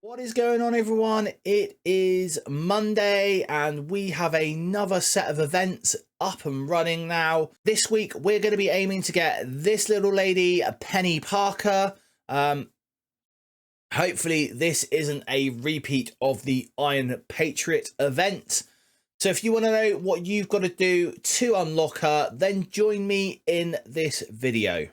What is going on, everyone? It is Monday and we have another set of events up and running now. This week we're going to be aiming to get this little lady, Penny Parker. Hopefully this isn't a repeat of the Iron Patriot event. So if you want to know what you've got to do to unlock her, then join me in this video.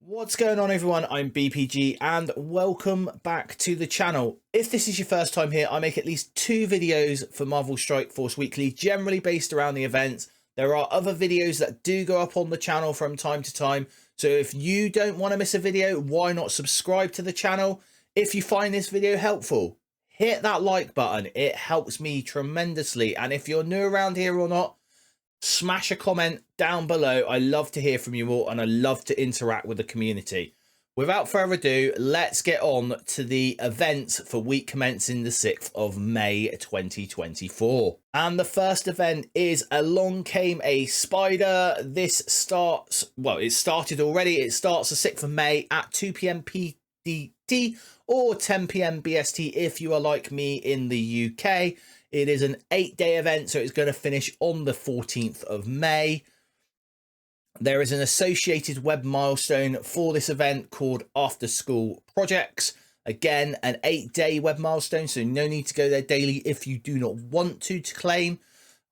What's going on, everyone? I'm BPG and welcome back to the channel. If this is your first time here, I make at least 2 videos for Marvel Strike Force Weekly, generally based around the events. There are other videos that do go up on the channel from time to time. So if you don't want to miss a video, why not subscribe to the channel? If you find this video helpful, hit that like button. It helps me tremendously. And if you're new around here or not, smash a comment down below. I love to hear from you all and I love to interact with the community. Without further ado, let's get on to the events for week commencing the 6th of May 2024. And the first event is Along Came a Spider. This starts, well, it started already. It starts the 6th of May at 2 PM PDT or 10 PM BST if you are like me in the UK. It is an 8-day event, so it's going to finish on the 14th of May. There is an associated web milestone for this event called After School Projects. Again, an 8-day web milestone, so no need to go there daily if you do not want to claim.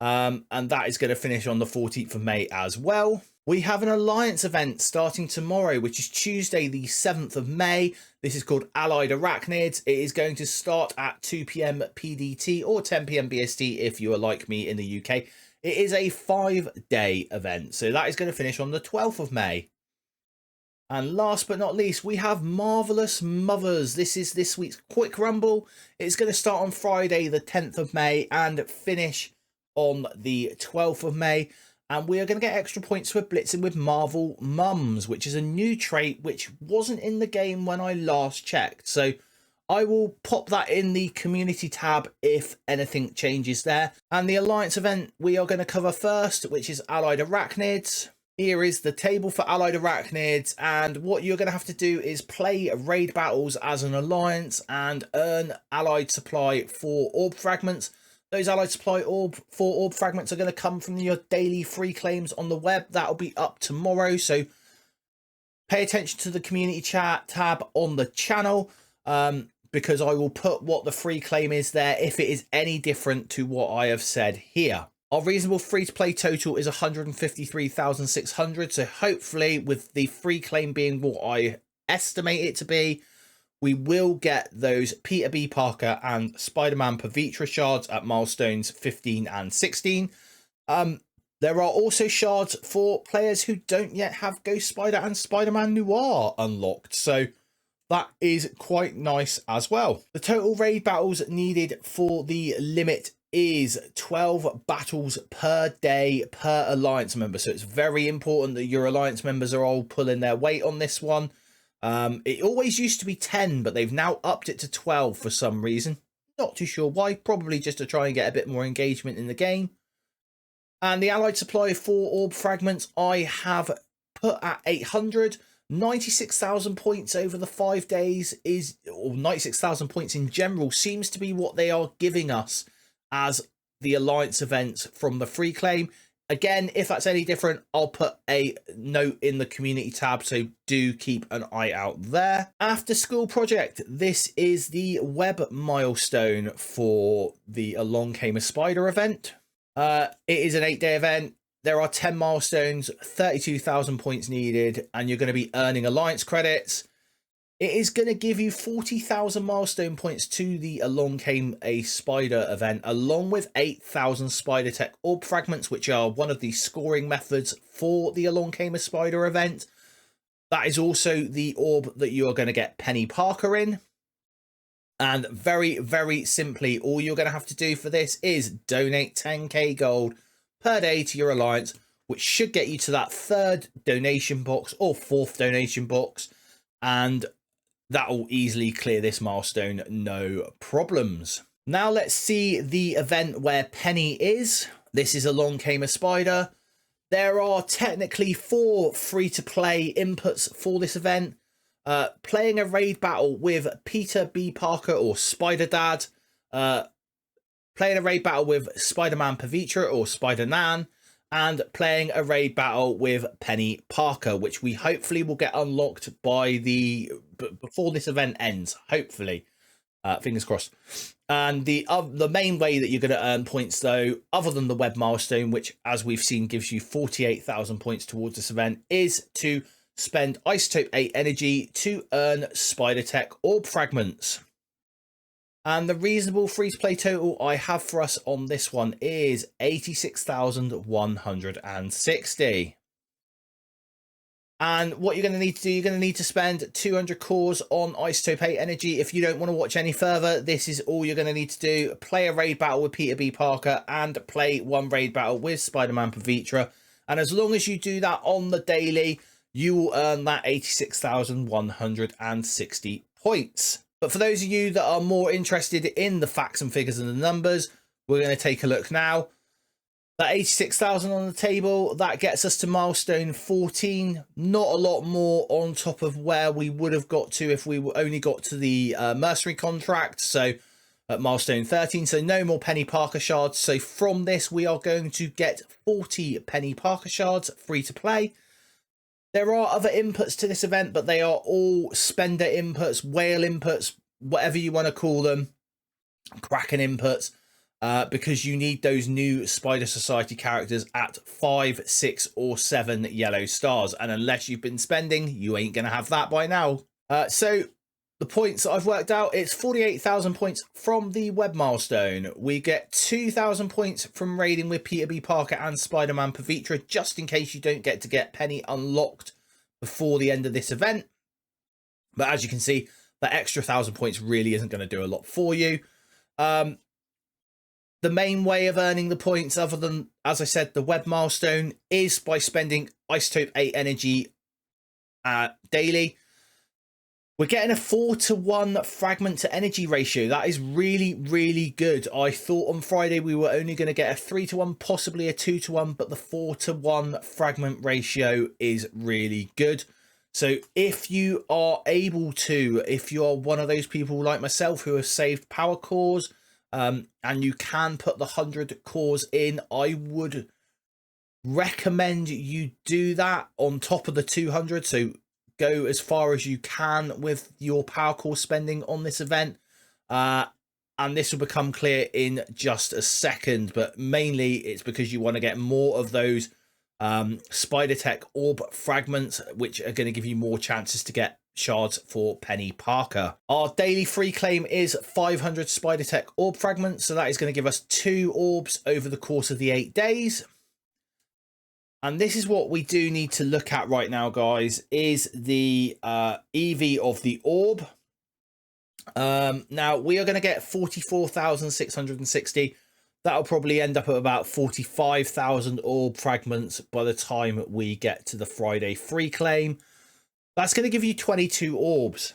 And that is going to finish on the 14th of May as well. We have an Alliance event starting tomorrow, which is Tuesday, the 7th of May. This is called Allied Arachnids. It is going to start at 2 PM PDT or 10 PM BST if you are like me in the UK. It is a 5-day event, so that is going to finish on the 12th of May. And last but not least, we have Marvelous Mothers. This is this week's Quick Rumble. It's going to start on Friday, the 10th of May and finish on the 12th of May. And we are going to get extra points for blitzing with Marvel Mums, which is a new trait which wasn't in the game when I last checked. So I will pop that in the community tab if anything changes there. And the Alliance event we are going to cover first, which is Allied Arachnids. Here is the table for Allied Arachnids. And what you're going to have to do is play raid battles as an Alliance and earn Allied supply for orb fragments. Those Allied supply orb fragments are going to come from your daily free claims on the web. That'll be up tomorrow. So pay attention to the community chat tab on the channel because I will put what the free claim is there if it is any different to what I have said here. Our reasonable free to play total is 153,600. So hopefully with the free claim being what I estimate it to be, we will get those Peter B. Parker and Spider-Man Pavitra shards at milestones 15 and 16. There are also shards for players who don't yet have Ghost Spider and Spider-Man Noir unlocked. So that is quite nice as well. The total raid battles needed for the limit is 12 battles per day per Alliance member. So it's very important that your Alliance members are all pulling their weight on this one. It always used to be 10, but they've now upped it to 12 for some reason. Not too sure why, probably just to try and get a bit more engagement in the game. And the Allied supply for orb fragments I have put at 800. 96,000 points over the 5 days is, or 96,000 points in general, seems to be what they are giving us as the Alliance events from the free claim. Again, if that's any different, I'll put a note in the community tab, so do keep an eye out there. After School Project, this is the web milestone for the Along Came a Spider event. It is an 8-day event. There are 10 milestones, 32,000 points needed, and you're going to be earning Alliance credits. It is going to give you 40,000 milestone points to the Along Came a Spider event, along with 8,000 Spider Tech orb fragments, which are one of the scoring methods for the Along Came a Spider event. That is also the orb that you are going to get Penny Parker in. And very, very simply, all you're going to have to do for this is donate 10k gold per day to your Alliance, which should get you to that 3rd donation box or 4th donation box. And that will easily clear this milestone, no problems. Now let's see the event where Penny is. This is Along Came a Spider. There are technically 4 free-to-play inputs for this event. playing a raid battle with Peter B. Parker or Spider Dad, playing a raid battle with Spider-Man Pavitra or Spider-Nan, and playing a raid battle with Penny Parker, which we hopefully will get unlocked by before this event ends. Hopefully, fingers crossed. And the main way that you're going to earn points, though, other than the web milestone, which as we've seen gives you 48,000 points towards this event, is to spend isotope 8 energy to earn Spider Tech orb fragments. And the reasonable free-to-play total I have for us on this one is 86,160. And what you're going to need to do, you're going to need to spend 200 cores on isotope 8 energy. If you don't want to watch any further, this is all you're going to need to do. Play a raid battle with Peter B. Parker and play one raid battle with Spider-Man Pavitra. And as long as you do that on the daily, you will earn that 86,160 points. But for those of you that are more interested in the facts and figures and the numbers, we're going to take a look now. That 86,000 on the table, that gets us to milestone 14. Not a lot more on top of where we would have got to if we only got to the mercenary contract. So at milestone 13, so no more Penny Parker shards. So from this, we are going to get 40 Penny Parker shards free to play. There are other inputs to this event, but they are all spender inputs, whale inputs, whatever you want to call them, Kraken inputs, because you need those new Spider Society characters at 5, 6, or 7 yellow stars. And unless you've been spending, you ain't going to have that by now. So the points that I've worked out, it's 48,000 points from the web milestone. We get 2,000 points from raiding with Peter B. Parker and Spider-Man Pavitra, just in case you don't get Penny unlocked before the end of this event. But as you can see, that extra 1,000 points really isn't going to do a lot for you. The main way of earning the points, other than, as I said, the web milestone, is by spending isotope 8 energy daily. We're getting a 4-to-1 fragment to energy ratio. That is really, really good. I thought on Friday we were only going to get a 3-to-1, possibly a 2-to-1, but the 4-to-1 fragment ratio is really good. So if you are able to, if you're one of those people like myself who have saved power cores, and you can put the 100 cores in, I would recommend you do that on top of the 200. So go as far as you can with your power core spending on this event, and this will become clear in just a second, but mainly it's because you want to get more of those Spider Tech orb fragments, which are going to give you more chances to get shards for Penny Parker. Our daily free claim is 500 Spider Tech orb fragments, so that is going to give us 2 orbs over the course of the 8 days. And this is what we do need to look at right now, guys, is the EV of the orb. Now, we are going to get 44,660. That'll probably end up at about 45,000 orb fragments by the time we get to the Friday free claim. That's going to give you 22 orbs.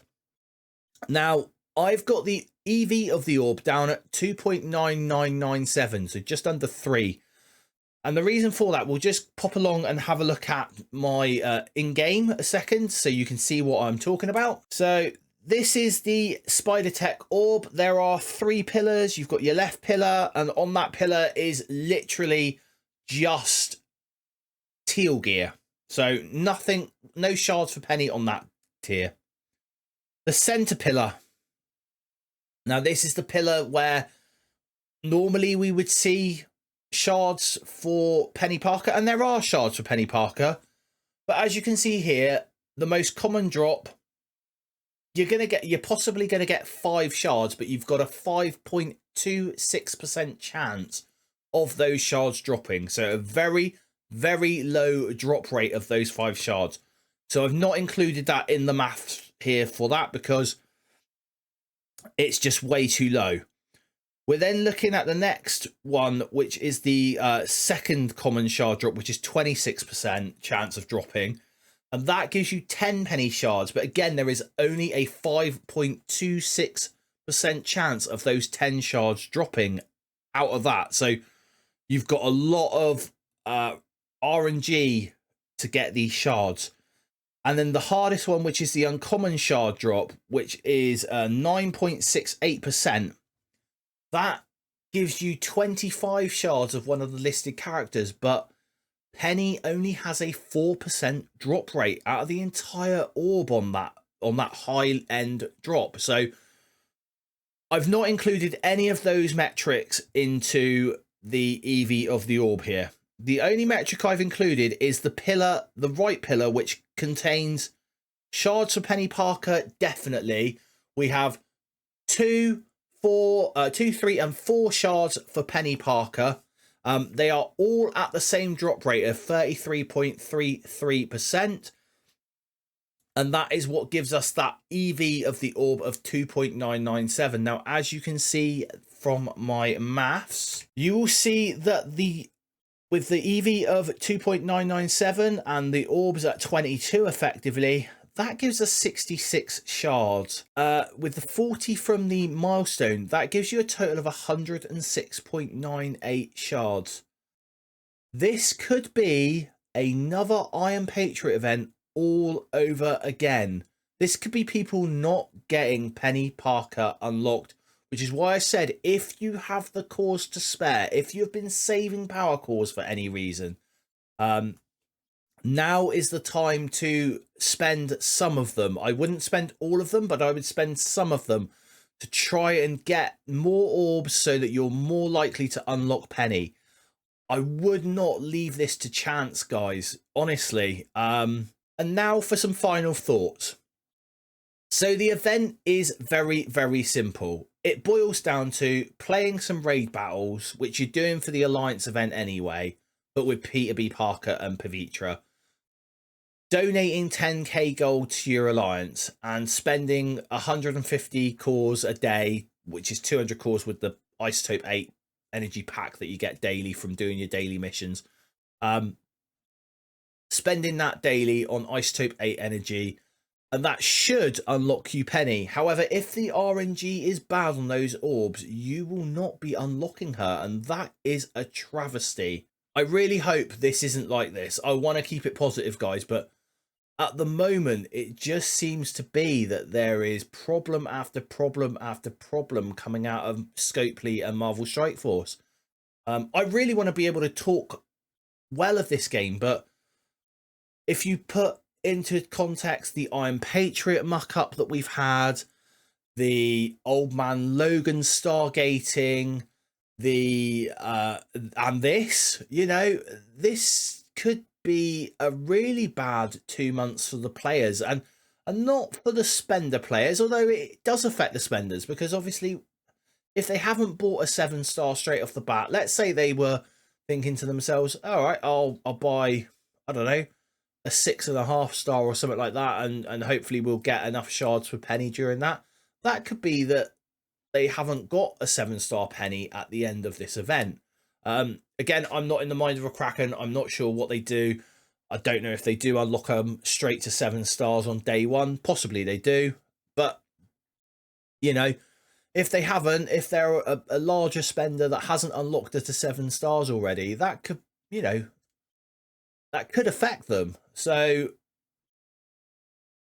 Now, I've got the EV of the orb down at 2.9997, so just under 3. And the reason for that, we'll just pop along and have a look at my in-game a second so you can see what I'm talking about. So this is the Spider Tech orb. There are 3 pillars. You've got your left pillar, and on that pillar is literally just teal gear. So nothing, no shards for Penny on that tier. The center pillar. Now this is the pillar where normally we would see shards for Penny Parker, and there are shards for Penny Parker, but as you can see here, the most common drop, you're possibly going to get 5 shards, but you've got a 5.26% chance of those shards dropping, so a very, very low drop rate of those 5 shards. So I've not included that in the maths here for that because it's just way too low. We're then looking at the next one, which is the second common shard drop, which is 26% chance of dropping. And that gives you 10 penny shards. But again, there is only a 5.26% chance of those 10 shards dropping out of that. So you've got a lot of RNG to get these shards. And then the hardest one, which is the uncommon shard drop, which is 9.68%. That gives you 25 shards of one of the listed characters, but PENI only has a 4% drop rate out of the entire orb on that high end drop. So I've not included any of those metrics into the EV of the orb here. The only metric I've included is the pillar, the right pillar, which contains shards for PENI Parker. Definitely. We have 2, 3, and 4 shards for PENI Parker. They are all at the same drop rate of 33.33%. And that is what gives us that EV of the orb of 2.997. Now, as you can see from my maths, you will see that with the EV of 2.997 and the orbs at 22 effectively, that gives us 66 shards. With the 40 from the milestone, that gives you a total of 106.98 shards. This could be another Iron Patriot event all over again. This could be people not getting PENI Parker unlocked, which is why I said, if you have the cores to spare, if you've been saving power cores for any reason, now is the time to spend some of them. I wouldn't spend all of them, but I would spend some of them to try and get more orbs so that you're more likely to unlock PENI. I would not leave this to chance, guys, honestly. And now for some final thoughts. So the event is very, very simple. It boils down to playing some raid battles, which you're doing for the Alliance event anyway, but with Peter B. Parker and Pavitra. Donating 10k gold to your Alliance and spending 150 cores a day, which is 200 cores with the Isotope 8 energy pack that you get daily from doing your daily missions. Spending that daily on Isotope 8 energy, and that should unlock you PENI. However, if the RNG is bad on those orbs, you will not be unlocking her, and that is a travesty. I really hope this isn't like this. I want to keep it positive, guys, but at the moment, it just seems to be that there is problem after problem after problem coming out of Scopely and Marvel Strike Force. I really want to be able to talk well of this game, but if you put into context the Iron Patriot muck-up that we've had, the Old Man Logan stargating, and this, you know, this could be a really bad 2 months for the players, and not for the spender players, although it does affect the spenders, because obviously if they haven't bought a 7-star straight off the bat, let's say they were thinking to themselves, all right, I'll buy, I don't know, a 6.5-star or something like that, and hopefully we'll get enough shards for PENI during that. That could be that they haven't got a 7-star PENI at the end of this event. Again, I'm not in the mind of a Kraken. I'm not sure what they do. I don't know if they do unlock them straight to 7 stars on day one. Possibly they do, but you know, if they haven't, if they're a larger spender that hasn't unlocked it to 7 stars already, that could, you know, that could affect them. So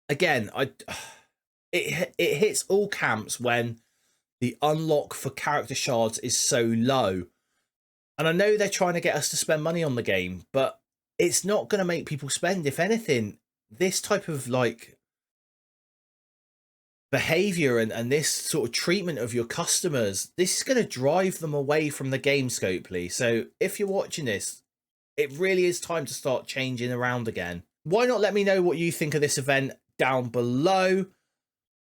again, it hits all camps when the unlock for character shards is so low. And I know they're trying to get us to spend money on the game, but it's not going to make people spend. If anything, this type of like behavior and this sort of treatment of your customers, this is going to drive them away from the game, Scopely. So if you're watching this, it really is time to start changing around again. Why not let me know what you think of this event down below?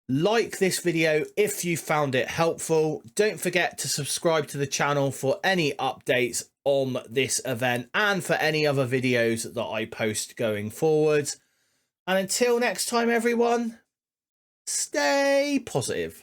Like this video if you found it helpful. Don't forget to subscribe to the channel for any updates on this event and for any other videos that I post going forward. And until next time, everyone, stay positive.